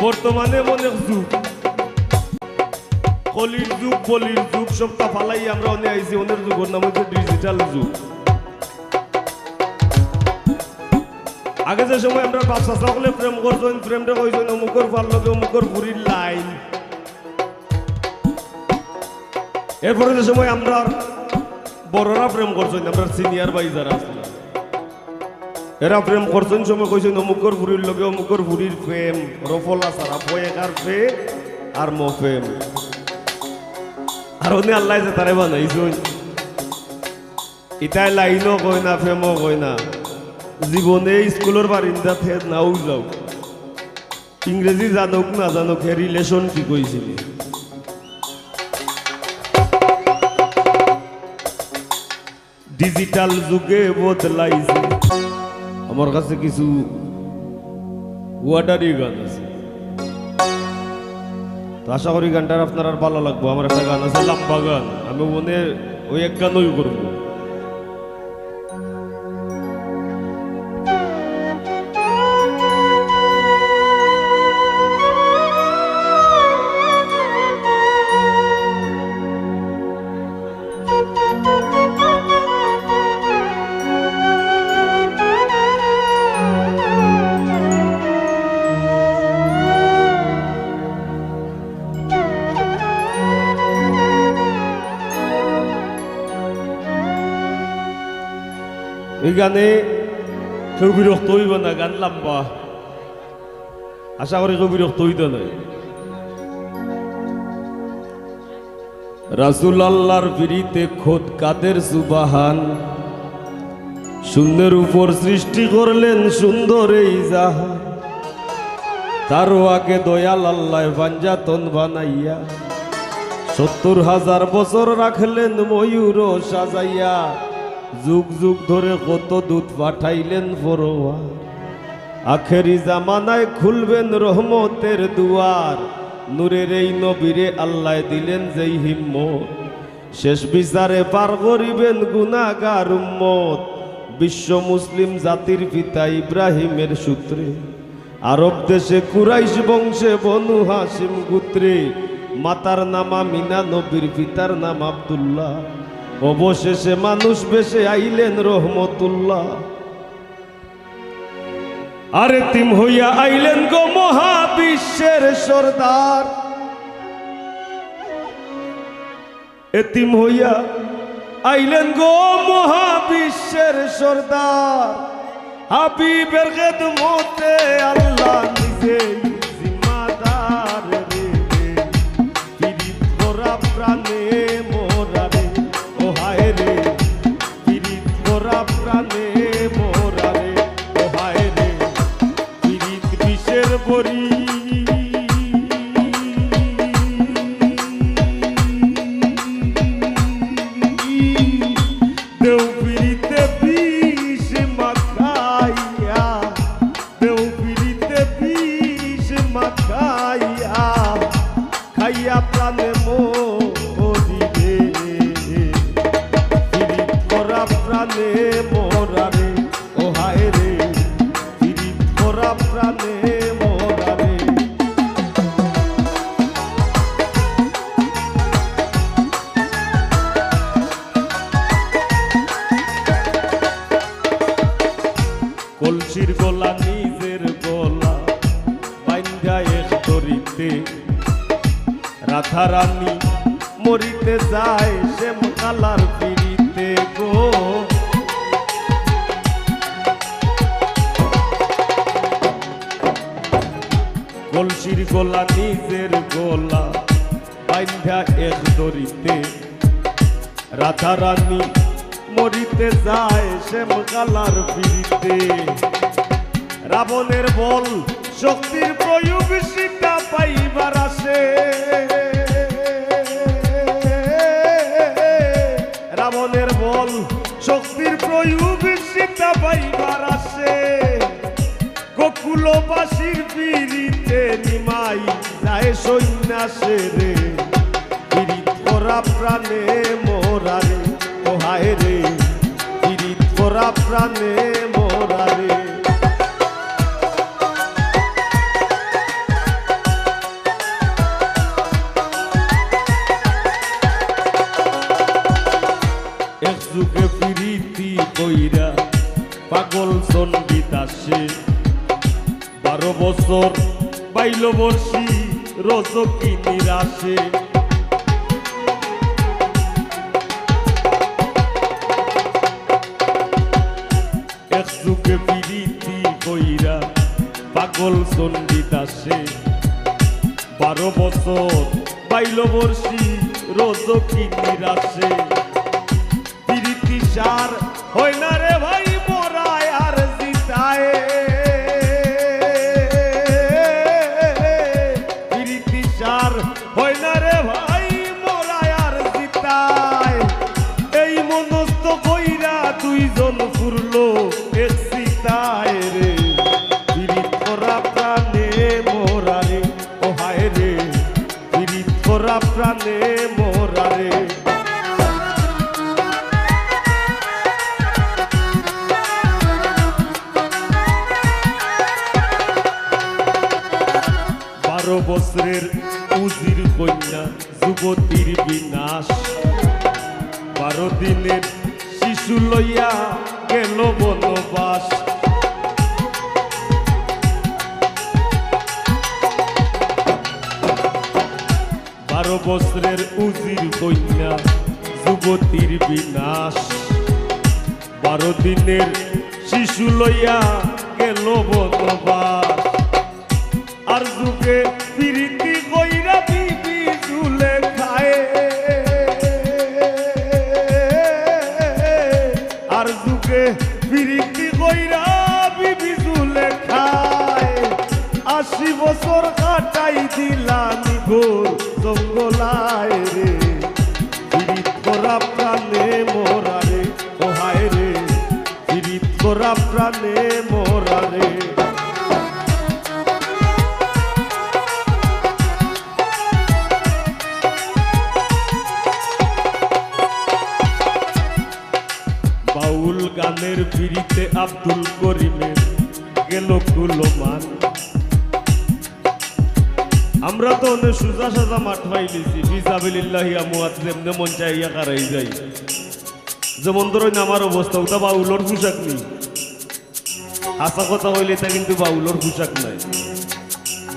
বর্তমানে অনেক যুগ, কলির যুগ বলির যুগ সবটা ফালাই আমরা অনেক আইছি। অনেক যুগের নাম হচ্ছে ডিজিটাল যুগ। আগে যে সময় আমরা বাচ্চা সকলে প্রেম করছেন, প্রেমটা কইছেন অমুকর ভাল লগে অমুকর বুড়ির লাইন। এরপরে যে সময় আমরা বড়রা প্রেম করছেন, আমরা সিনিয়র ভাই যারা আছে এরা প্রেম করছেন, সময় কইছেন অমুকর বুড়ির লগে অমুকর বুড়ির প্রেম রফলা সারা বয়েকার পে আর মফেম। আর উনি আল্লাহ যে তারে বানাইছেন ইটাই লাইনও কয় না প্রেমও কয় না। জীবনে স্কুলের বারিন্দা থে নাও যাও, ইংরেজি জানুক না জানুক হে রিলেশন কি কইছিল। ডিজিটাল যুগে বদলাইছে। আমার কাছে কিছু ওয়াটারি গান আছে, তো আশা করি গানটার আপনার আর ভালো লাগবো। আমার একটা গান আছে লম্বা গান, আমি মনে ওই এক গানই করবো। এই গানে কেউ বিরক্ত হইব না, গান লম্বা, আশা করি কেউ বিরক্ত হইতে নাই। রাসূল আল্লাহর পিরিতে খোদ কাদের সুবহান, শূন্যের উপর সৃষ্টি করলেন সুন্দর এই জাহান। তারও আগে দয়াল আল্লাহ পাঞ্জাতন বানাইয়া ৭০,০০০ বছর রাখলেন ময়ূর সাজাইয়া। যুগ যুগ ধরে কত দূত পাঠাইলেন ফরোয়া, আখেরি জামানায় খুলবেন রহমতের দুয়ার। নূরের এই নবীরে আল্লাহ দিলেন যেই হিম্মত, শেষ বিচারে পার করিবেন গুনাহগার উম্মত। বিশ্ব মুসলিম জাতির পিতা ইব্রাহিমের সূত্রে, আরব দেশে কুরাইশ বংশে বনু হাশিম গোত্রে। মাতার নাম আমিনা, নবীর পিতার নাম আব্দুল্লাহ। অবশেষে মানুষ বেশে আইলেন রহমতুল্লাহ। আরে তিম হইয়া আইলেন গো মহাবিশ্বের সর্দার, এতিম হইয়া আইলেন গো মহাবিশ্বের সর্দার। হাবিবের খেদমতে আল্লাহ নিজে জিম্মাদার রে। পীড়িত করা প্রাণে মোরা রে, ও হায় রে পীড়িত করা প্রাণে মোরা রে, ও হায় রে পীড়িত বিষের বড়ি। দেও পীড়িতে বিষ মাখাইয়া, দেও পীড়িতে বিষ মাখাইয়া, খাইয়া প্রাণে মরি রে। পীড়িত করা প্রাণে মোরা রে, ও হায় রে পীড়িত করা প্রাণে মোরা রে। কলসির গলা নিজের গলা বাইন্ধা এক দড়িতে, রাধা রানী মরিতে যায় শ্যাম কালার পিড়িতে গো। কলসির গলা নিজের গলা বাইন্ধা এক দড়িতে, রাধা রানী মরিতে যায় শ্যাম কালার পিড়িতে। রাবণের বল শক্তির প্রয়োগ সীতা পাইবার আসে, রাবণের বল শক্তির প্রয়োগ সীতা পাইবার আসে। গোকুলবাসীর পিড়িতে নিমাই যায় সন্ন্যাসে রে। পীড়িত করা প্রাণে মোরা রে, ও হায় রে পীড়িত করা প্রাণে মোরা রে। পাইল বর্ষি রজকি নিরাশে এক যুগে পিরিতি কইরা পাগল চণ্ডীদাসে 12 বছর পাইল বর্ষি রজকি নিরাশে পিরিতি সার হয় না রে ভাই মরায় আর জিতায় পিরিতি সার হয় না রে ভাই মরায় আর জিতায় এই মনস্থ কইরা দুইজন ফুরলো এক সিতায় রে পিরিত করা প্রাণে মোরা রে ও হায় রে পিরিত করা প্রাণে মোরা রে বছরের উজির কন্যা যুবতীর বিনাশ 12 দিনের শিশু লইয়া গেল বনবাস বারো বছরের উজির কন্যা যুবতীর বিনাশ 12 দিনের শিশু লইয়া গেল বনবাস আর যুগে পিরিতি কইরা বিবি ঝুলে খায় আর যুগে পিরিতি কইরা বিবি ঝুলে খায় 80 বছর কাটাই দিলানি গোর জঙ্গলায় রে পিরিত করা প্রাণে মোরা রে ও হায় রে পিরিত করা প্রাণে মোরা রে বাউল গানের পিরিতে আব্দুল করিমের গেল কুলমান আমরা তো অনেক সুজা সাজা মাঠ পাইলিছি ফিসাবিলিল্লাহি আমওয়াত যেমনে মন চাইয়া কারাই যাই যেমন ধরেন আমার অবস্থা ওটা বাউলর পোশাক নেই আশা কথা হইলে তা কিন্তু বাউলর পোশাক নাই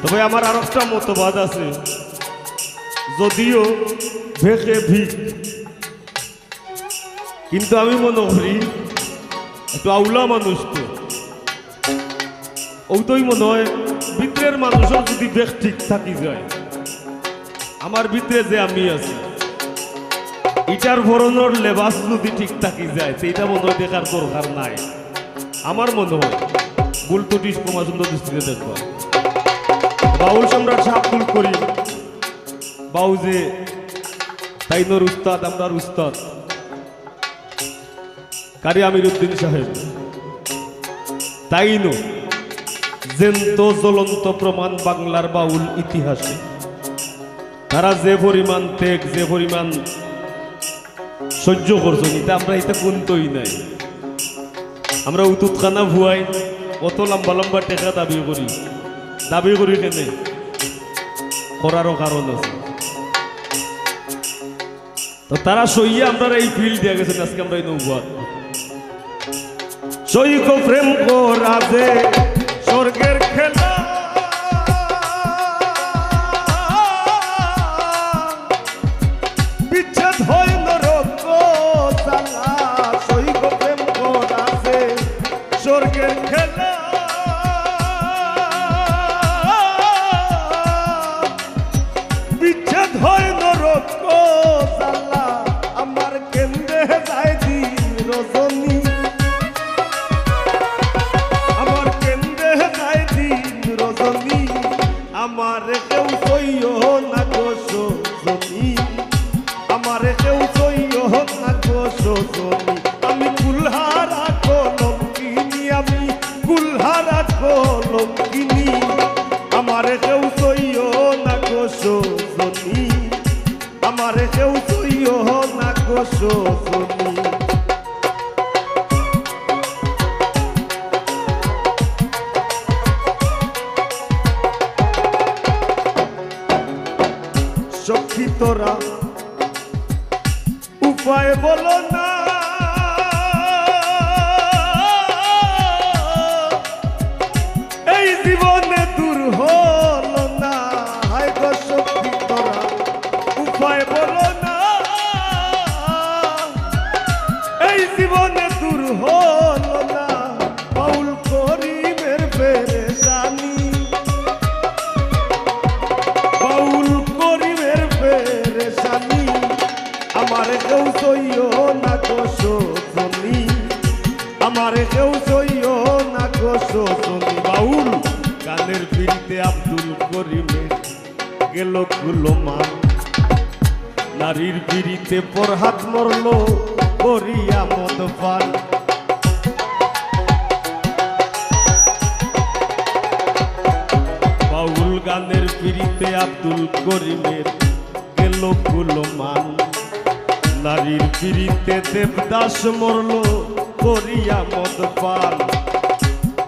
তবে আমার আর একটা মতবাদ আছে যদিও ভেকে ভিক কিন্তু আমি মনে করি একটু আউলা মানুষ তো ওইটাই মনে হয় ভিতরের মানুষের যদি বেশ ঠিক থাকি যায় আমার ভিতরে যে আমি আছি ইটার ভরণের লেবাস যদি ঠিক থাকি যায় সেইটা মনে হয় দেখার দরকার নাই আমার মনে হয় ভুল ত্রুটি ক্ষমা সুন্দর দৃষ্টিতে দেখব বাউল সম্রাট আব্দুল করিম বাউ যে তাইনোর উস্তাদ আমরার উস্তাদ কারি আমিরউদ্দিন সাহেব তাইনো জেন্ত জ্বলন্ত প্রমাণ বাংলার বাউল ইতিহাসে তারা যে পরিমাণ ত্যাগ যে পরিমাণ সহ্য করছেন এটা আমরা এটা কোনতই নাই আমরা উতুতখানা ভুয়াই অত লম্বা লম্বা টেকা দাবি করি কেনে করারও কারণ আছে তো তারা সইয়া আমরা এই ফিল্ড দিয়ে গেছেন আজকে আমরা এই নৌবাদ সৈক প্রেম করা যে স্বর্গের খেলা বিচ্ছেদ হয় নরক জ্বালা সৈক প্রেম করা যে স্বর্গের খেলা বিচ্ছেদ হয় নরক জ্বালা আমার কেন্দ্রে যায় দিন রজনী আমার কেউ সইও না গোসো জমি আমার কেউ সইও না গোসো জমি আমি কুলহারা কলম কিনি আমি কুলহারা কলম কিনি আমার কেউ সইও না গোসো জমি আমার কেউ সইও না গোসো জমি সখী তোরা উপায় বলো না এই জীবনে দূর হলো করিমের গেল কুলমান নারীর পিড়িতে পর হাত মরল করিয়া মদ পান বাউল গানের পিড়িতে আব্দুল করিমের গেল কুলমান নারীর পিড়িতে দেবদাস মরল করিয়া মদ পান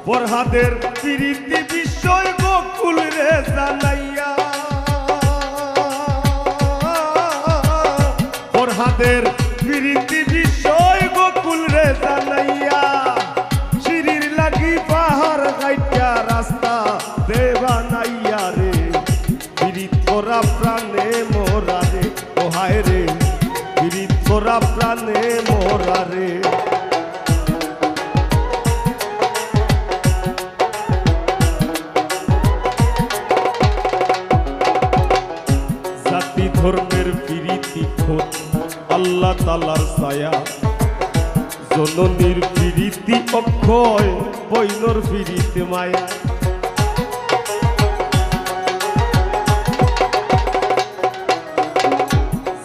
ফরহাদের পিড়িতি বিষয় গোকুল রে জানাইয়া ফরহাদের পিড়িতি বিষয় গোকুল রে জানাইয়া শিরির লাগি পাহাড় গাইটা রাস্তা দেবানাইয়া রে পিড়িত করা প্রাণে মোরা রে ও হায় রে পিড়িত করা প্রাণে মোরা রে জাতি ধর্মের পিড়িতি খোঁজ আল্লাহ তালার ছায়া জননীর পিড়িতি অক্ষয় বৈনর পিড়িতে মায়া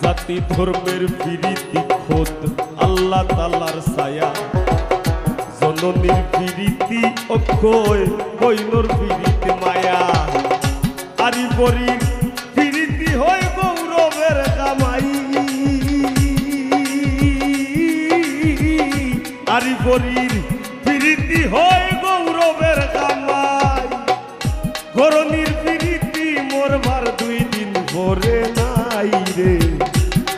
জাতি ধর্মের পিড়িতি খোঁজ আল্লাহ তালার ছায়া জননীর পিড়িতি অক্ষয় বৈনর পিড়িতে মায়া আরি বরি পিড়িতি হয় গৌরবের কামাই আরি বরির পিড়িতি হয় গৌরবের কামাই গরনির পিড়িতি মরবার 2 দিন পরে নাই রে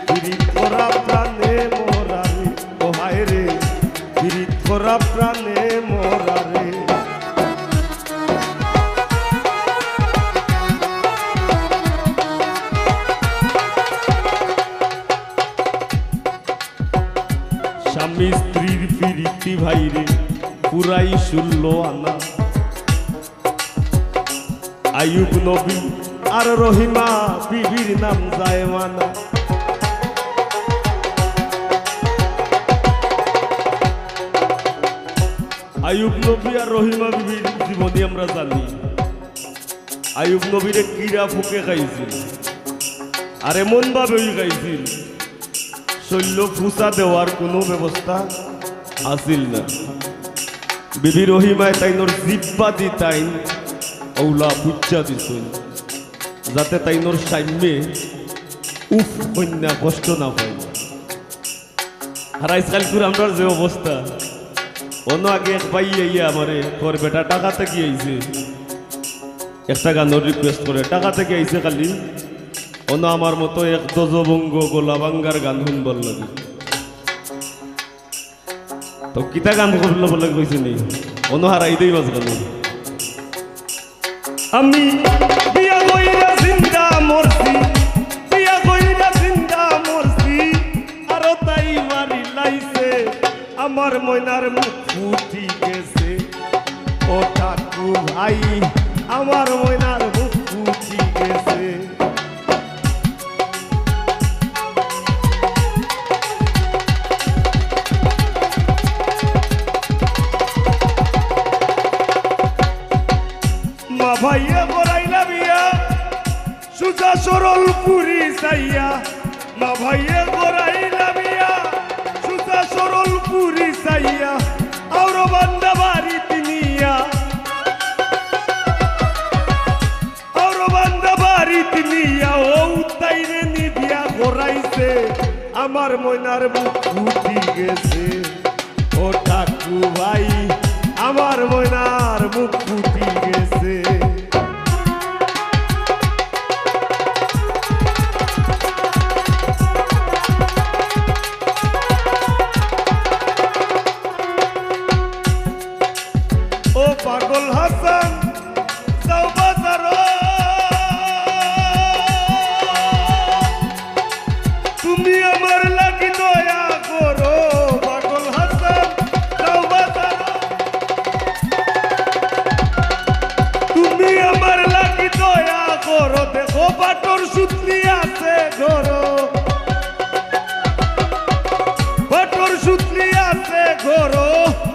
পিড়িত করা প্রাণে মোরা রে ও হায় রে পিড়িত করা প্রাণে মোরা রে স্বামী স্ত্রীর পিড়িতি ভাইরে পুরাই 16 আনা আয়ুব নবী আর রহিমা বিবির নাম যায় মানা আয়ুব নবী আর রহিমা বিবির জীবনী আমরা জানি আয়ুব নবীরে কিরা ফুকে খাইছিল আর এমন ভাবেই খাইছিল শৈল্য ফুসা দেওয়ার কোনো ব্যবস্থা আসিল না বিবি রহিমায় তাইনোর জিব্বা দি তাইন ওলা বুচ্চা দিছিল যাতে তাইনোর সাম্যে উফ কন্যা কষ্ট না পাই আর আজকালপুর আমরা যে অবস্থা অন্য আগে এক ভাই ইয়া আমারে তোর বেটা টাকা থেকে আইছে একটা গানের রিকোয়েস্ট করে টাকা থেকে আইছে খালি অন্য আমার মতো এক দজবঙ্গ গোলাবাঙ্গার গান শুনবার লাগে তো কিতা গান করলে বলে কইছে নেই অন্য হারাই দেই বাজ গান আমি বিয়া কইরা জিন্দা মরছি বিয়া কইরা জিন্দা মরছি আর তাই মারি লাইছে আমার ময়নার মুখ ফুটি গেছে ও ঠাকু ভাই আমার ময়নার মুখ ফুটি গেছে মা ভাইয়া বরাইলা বিয়া সুজা সরল পুরি চাইয়া মা ভাইয়া বরাইলা বিয়া সুজা সরল পুরি চাইয়া আর বান্দা বাড়ি তিনিয়া আর বান্দা বাড়ি তিনিয়া ও তাইরে নিবিয়া ঘোরাইছে আমার ময়নার মুখ ফুটি গেছে ও ঠাকু ভাই আমার ময়নার মুখ ফুটি গেছে ও পাগল হাসান যাও বাজার তুমি আমার লাগি দয়া করো পাগল হাসান যাও বাজার তুমি আমার লাগি দয়া করো দেখো বাটর সুতলি আছে ঘরো বাটর সুতলি আছে ঘরো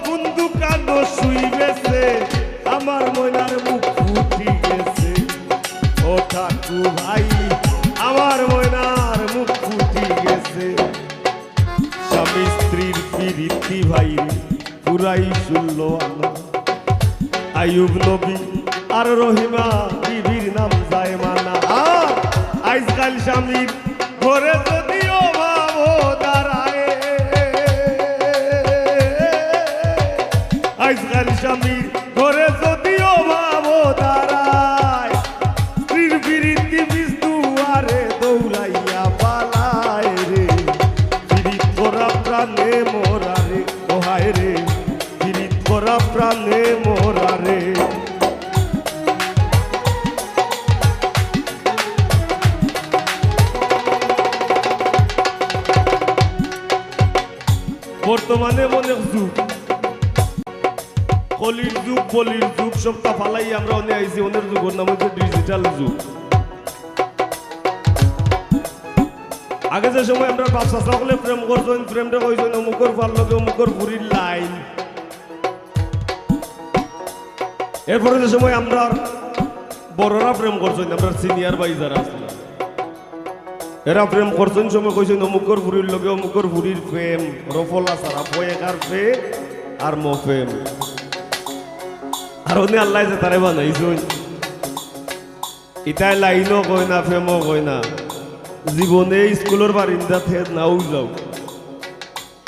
কোন দোকান শুইবেছে আমার ময়নার মুখ ফুটি গেছে ও ঠাকু ভাই আমার ময়নার মুখ ফুটি গেছে স্বামী স্ত্রীর প্রীতি ভাই পুরাই শুনল আইয়ুব নবী আর রহিমা বিবির নাম যায় মানা আজকাল স্বামীর ঘরে যদিও ভাবো দাঁড়ায় আজকাল স্বামীর ঘরে যদিও ভাবো দাঁড়ায় স্ত্রীর বিরীতি বীজ দুয়ারে দৌড়াইয়া পালায় রে বিরিত করা প্রাণে মোরা রে ওহায় রে বিরিত করা প্রাণে মোরা রে বর্তমানে অনেক যুগ কলির যুগ বলির যুগ সবটা ফালাই আমরা অনেক আইছি অনেক যুগের নাম হচ্ছে ডিজিটাল যুগ আগে যে সময় আমরা বাচ্চা সকলে প্রেম করছেন প্রেমটা কইছেন অমুকর ভাল লগে অমুকর পুরীর লাইন এরপরে যে সময় আমরা বড়রা প্রেম করছেন আমরা সিনিয়র ভাই যারা আছেন এরা প্রেম করছেন সময় কইছেন অমুকর পুরীর লগে অমুকর পুরীর প্রেম রফলা সারা পয়েকার পে আর মফেম আর অনেক আল্লাহ যে তারে বানাইছেন ইটাই লাইনও কয় না প্রেমও কয় না জীবনে স্কুলের বারিন্দা থেকে নাও যাও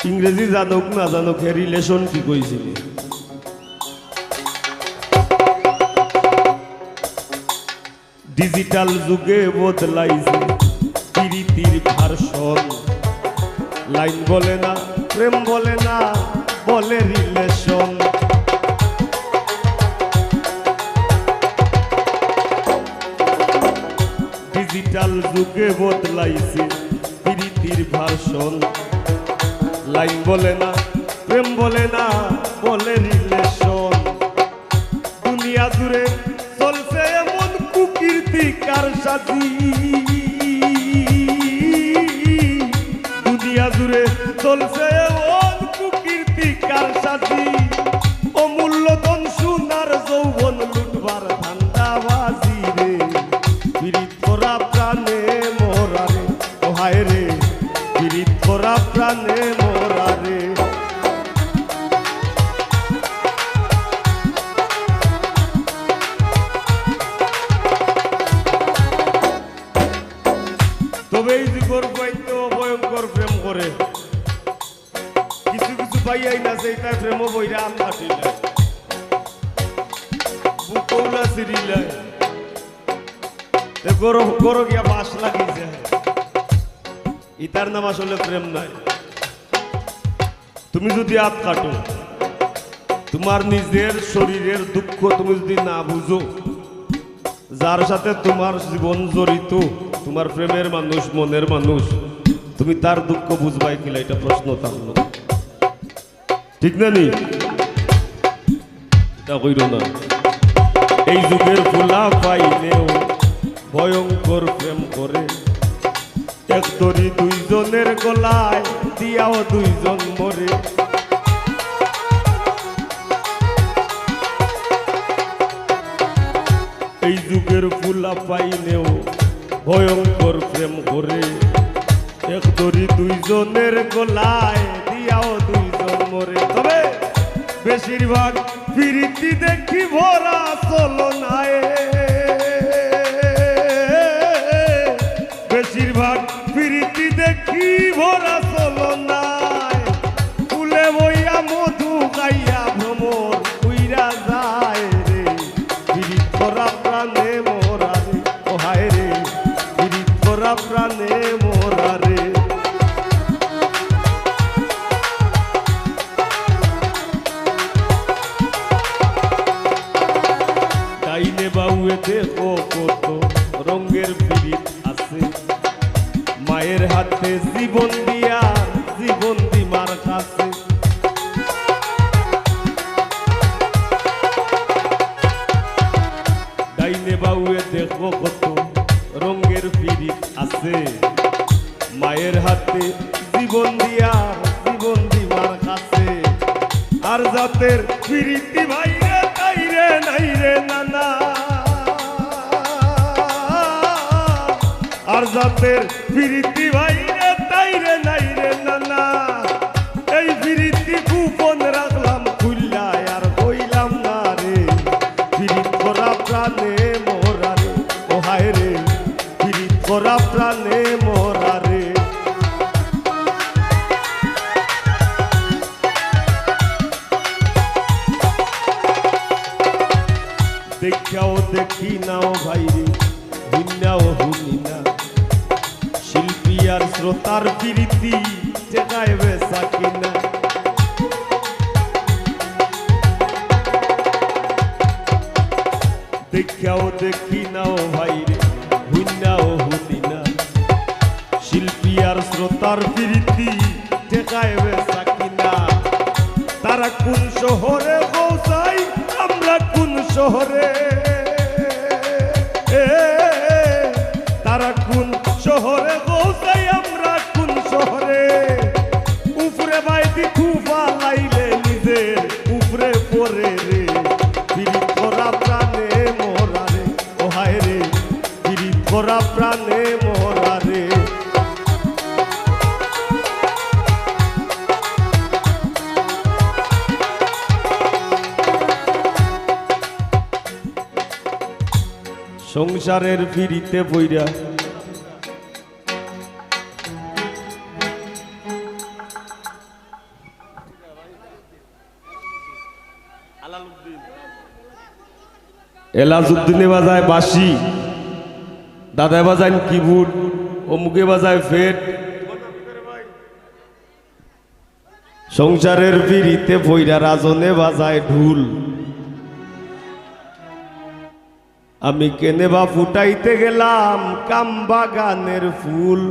ইংরেজি জানুক না জানুক হে রিলেশন কি কইছিল ডিজিটাল যুগে বদলাইছে প্রীতির ভার্সন লাইন বলে না প্রেম বলে না বলে রিলেশন ডিজিটাল যুগে বদলাইছে প্রীতির ভার্সন লাইন বলে না প্রেম বলে না বলে রিলেশন দুনিয়া জুড়ে চলছে এমন কুকীর্তি কারসাজি দুনিয়া জুড়ে চলছে এমন কুকীর্তি কারসাজি অমূল্য ধন সোনার যৌবন লুটবার ধান্দাবাজি রে পীড়িত করা প্রাণে মোরা রে ওহায় রে পীড়িত করা প্রাণে মোরা রে তবে এই যুগের বইতো ভয়ঙ্কর প্রেম করে কিছু কিছু পাইয়াই না সেই তাই প্রেম বইরা আল্লাহ বুকৌলা সিরিলা গরম গরম গিয়া বাস লাগিয়েছে ইতার নাম আসলে প্রেম নাই তুমি যদি হাত কাটো তোমার নিজের শরীরের দুঃখ তুমি যদি না বুঝো যার সাথে তোমার জীবন জড়িত তোমার প্রেমের মানুষ মনের মানুষ তুমি তার দুঃখ বুঝবাই কিনা এটা প্রশ্ন থাকলো ঠিক না নি এটা কইর না এই যুগের ফুলা পাইলেও ভয়ঙ্কর প্রেম করে এক তরি দুইজনের গলায় দিয়াও দুইজন মরে এই যুগের ফুলা পাইলেও ভয়ঙ্কর প্রেম করে এক তরি দুইজনের গলায় দিয়াও দুইজন মরে তবে বেশিরভাগ প্রীতি দেখি ভরা চলনায় বেশিরভাগ প্রীতি দেখি ভরা চলনায় ফুলে বইয়া মধু গাইয়া ভ্রমর উইরা যায় রে পীড়িত করা প্রাণে মোরা রে ওহায় রে পীড়িত করা প্রাণে মোরা রে ডাইনে বাউয়ে দেখো কত রঙের পীড়িত আছে মায়ের হাতে জীবন দিয়া জীবন দিমার কাছে ডাইনে বাউয়ে দেখো কত রঙের পীড়িত আছে মায়ের হাতে জীবন দিয়া জীবন দিমার কাছে আর জাতের পীড়িতি ভাইরে তাইরে নাই রে নানা জাতের ফিরিতি ভাই রে তাই রে নাই রে নানা এই ফিরিতি গোপন রাখলাম খুললা আর কইলাম না রে ফিরিত করা প্রাণে মোরা রে ও হায় রে ফিরিত করা প্রাণে মোরা রে দেখাও দেখি নাও ভাই রে হুন্নাও হুনি না শিল্পী আর শ্রোতার প্রীতি যেটায় বেসা কিনা দেখাও দেখি নাও ভাই রে হুন্নাও হুনি না শিল্পী আর শ্রোতার প্রীতি যেটায় বেসা কিনা তারা কোন শহরে পৌঁছাই আমরা কোন শহরে তারা কোন শহরে পৌঁছাই আমরা কোন শহরে উপরে বাইদি খুফা লাইলে নিজের উপরে পরে রে পিরিত করা প্রাণে মোরা রে ও হায় রে পিরিত করা প্রাণে মোরা রে সংসারের ফিরিতে বইরা এলাজউদ্দিনে বাজায় বাঁশি দাদায় বাজায় কিবোর্ড অমুকে বাজায় ফেট সংসারের ফিরিতে বইরা রাজনে বাজায় ঢুল আমি কেনে বা ফুটাইতে গেলাম কাম বাগানের ফুল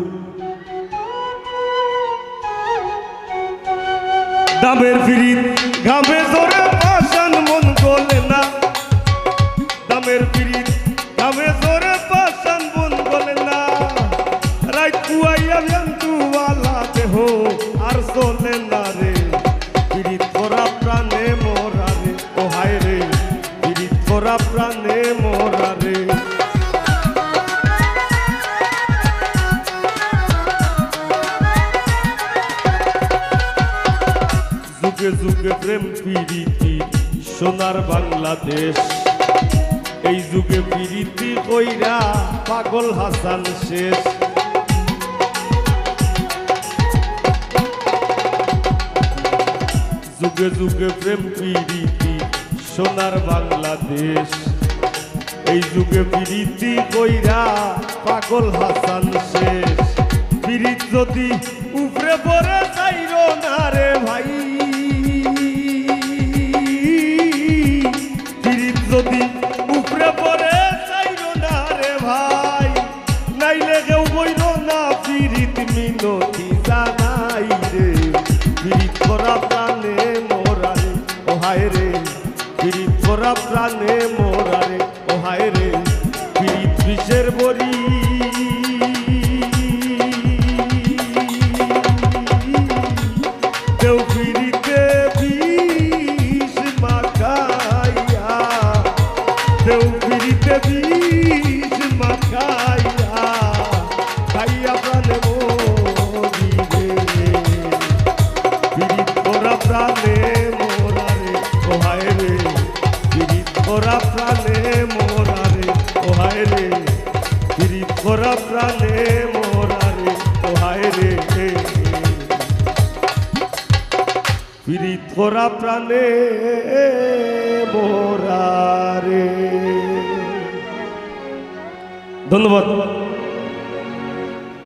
দামের ফিরিত ঘামে ধরে পাশান মন গলে না দামের ফিরিত ঘামে ধরে পাশান মন গলে না রাত কুয়াইয়া জন্তুওয়ালা দেহ আর চলে না রে ফিরিত করা প্রাণে মোরা রে ও হায় রে ফিরিত করা প্রাণে মোরা রে যুগে যুগে প্রেম প্রীতি সোনার বাংলাদেশ এই যুগে প্রীতি কইরা পাগল হাসান শেষ যুগে যুগে প্রেম প্রীতি সোনার বাংলাদেশ এই যুগে প্রীতি কইরা পাগল হাসান শেষ প্রীত যদি উপরে পড়ে যাইরো না রে ভাই প্রীত যদি উপরে পড়ে যাইরো না রে ভাই নাইলে কেউ বইল না প্রীত মিনতি জানাই রে প্রীত করা প্রাণে মোরা রে ও হায় রে প্রীত করা প্রাণে মোরা রে ও হায় রে প্রীত বিষের বরি দেও প্রীতে বিষ মাখাইয়া দেও প্রীতে বিষ মাখাইয়া খাইয়া প্রাণে মরি রে প্রীত করা প্রাণে মোরা রে ও হায় রে প্রীত করা প্রাণে মোরা রে ও হায় রে প্রীত করা প্রাণে মোরা রে ও হায় রে প্রীত করা প্রাণে মোরা রে ধন্যবাদ।